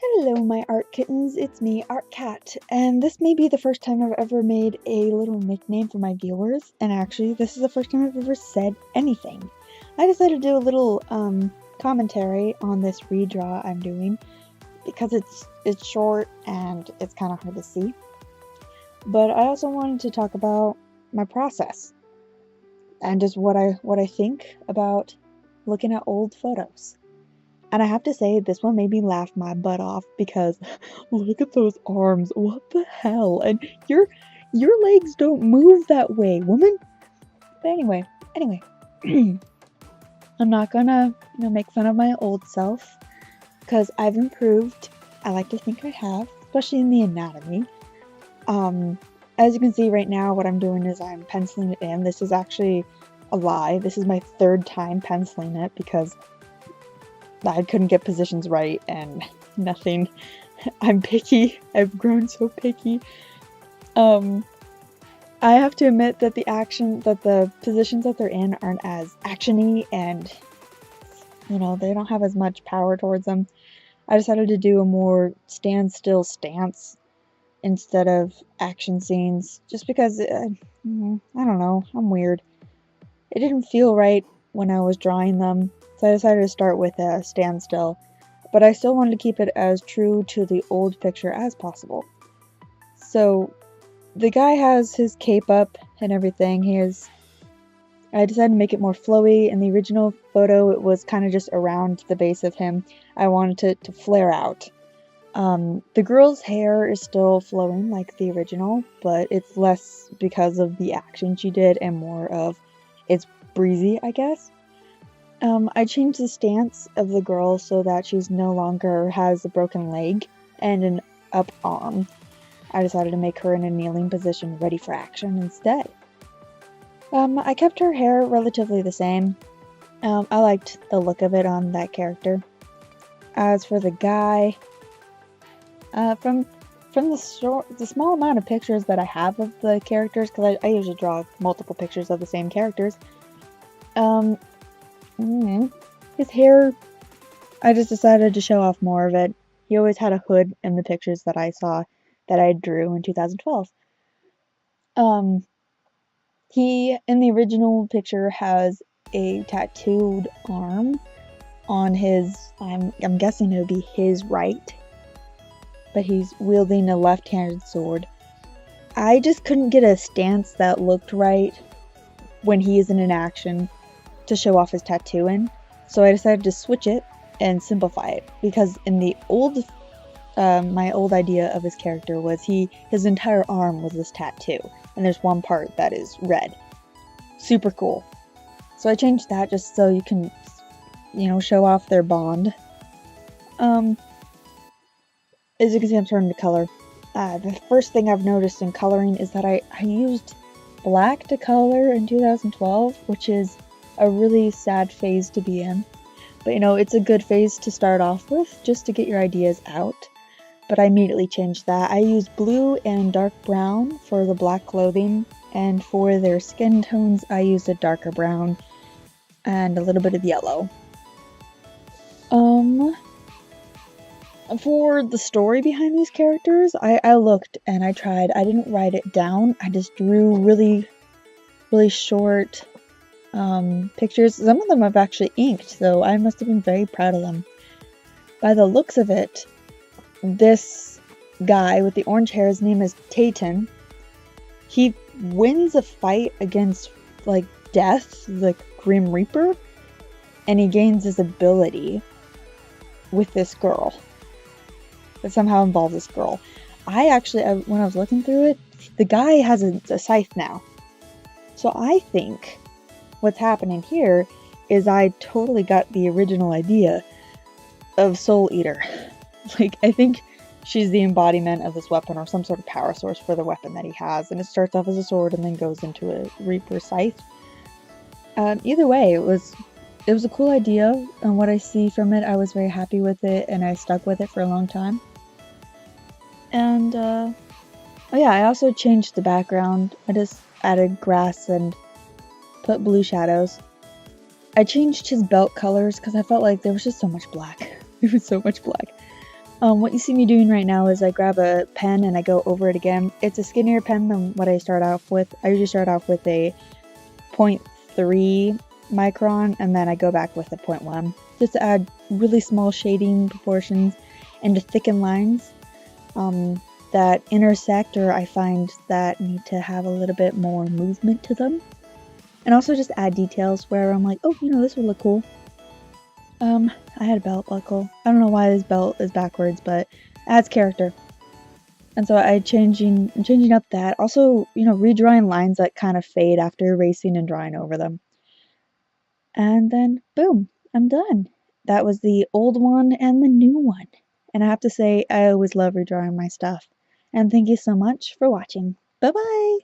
Hello, my art kittens, it's me, Art Cat, and this may be the first time I've ever made a little nickname for my viewers, and actually, this is the first time I've ever said anything. I decided to do a little, commentary on this redraw I'm doing, because it's short and it's kind of hard to see. But I also wanted to talk about my process, and just what I think about looking at old photos. And I have to say, this one made me laugh my butt off because look at those arms. What the hell? And your legs don't move that way, woman. But anyway, I'm not gonna, make fun of my old self because I've improved. I like to think I have, especially in the anatomy. As you can see right now, what I'm doing is I'm penciling it in. This is actually a lie. This is my third time penciling it because I couldn't get positions right and nothing. I'm picky. I've grown so picky. I have to admit that the positions that they're in aren't as actiony and, they don't have as much power towards them. I decided to do a more standstill stance instead of action scenes just because, I don't know, I'm weird. It didn't feel right when I was drawing them. So I decided to start with a standstill, but I still wanted to keep it as true to the old picture as possible. So the guy has his cape up and everything. I decided to make it more flowy. In the original photo, it was kind of just around the base of him. I wanted it to flare out. The girl's hair is still flowing like the original, but it's less because of the action she did and more of it's breezy, I guess. I changed the stance of the girl so that she's no longer has a broken leg and an up arm. I decided to make her in a kneeling position ready for action instead. I kept her hair relatively the same. I liked the look of it on that character. As for the guy, from the small amount of pictures that I have of the characters, because I usually draw multiple pictures of the same characters, his hair, I just decided to show off more of it. He always had a hood in the pictures that I saw that I drew in 2012. He, in the original picture, has a tattooed arm on his, I'm guessing it would be his right, but he's wielding a left-handed sword. I just couldn't get a stance that looked right when he isn't in action to show off his tattoo in, so I decided to switch it and simplify it, because in the my old idea of his character was his entire arm was this tattoo, and there's one part that is red. Super cool. So I changed that just so you can, show off their bond. As you can see, I'm starting to color. The first thing I've noticed in coloring is that I used black to color in 2012, which is a really sad phase to be in. But it's a good phase to start off with, just to get your ideas out. But I immediately changed that. I used blue and dark brown for the black clothing, and for their skin tones, I used a darker brown and a little bit of yellow. For the story behind these characters, I looked and I tried. I didn't write it down. I just drew really, really short pictures. Some of them I've actually inked, so I must have been very proud of them. By the looks of it, this guy with the orange hair, his name is Taeton. He wins a fight against, death, the Grim Reaper, and he gains his ability with this girl. That somehow involves this girl. When I was looking through it, the guy has a scythe now. So I think what's happening here is I totally got the original idea of Soul Eater. I think she's the embodiment of this weapon or some sort of power source for the weapon that he has, and it starts off as a sword and then goes into a Reaper scythe. Either way, it was a cool idea, and what I see from it, I was very happy with it, and I stuck with it for a long time. And, I also changed the background. I just added grass and put blue shadows. I changed his belt colors because I felt like there was just so much black. There was so much black. What you see me doing right now is I grab a pen and I go over it again. It's a skinnier pen than what I start off with. I usually start off with a 0.3 micron and then I go back with a 0.1 just to add really small shading proportions and to thicken lines that intersect or I find that need to have a little bit more movement to them. And also just add details where I'm like, oh, this would look cool. I had a belt buckle. I don't know why this belt is backwards, but it adds character. And so I'm changing up that. Also, redrawing lines that kind of fade after erasing and drawing over them. And then, boom, I'm done. That was the old one and the new one. And I have to say, I always love redrawing my stuff. And thank you so much for watching. Bye-bye!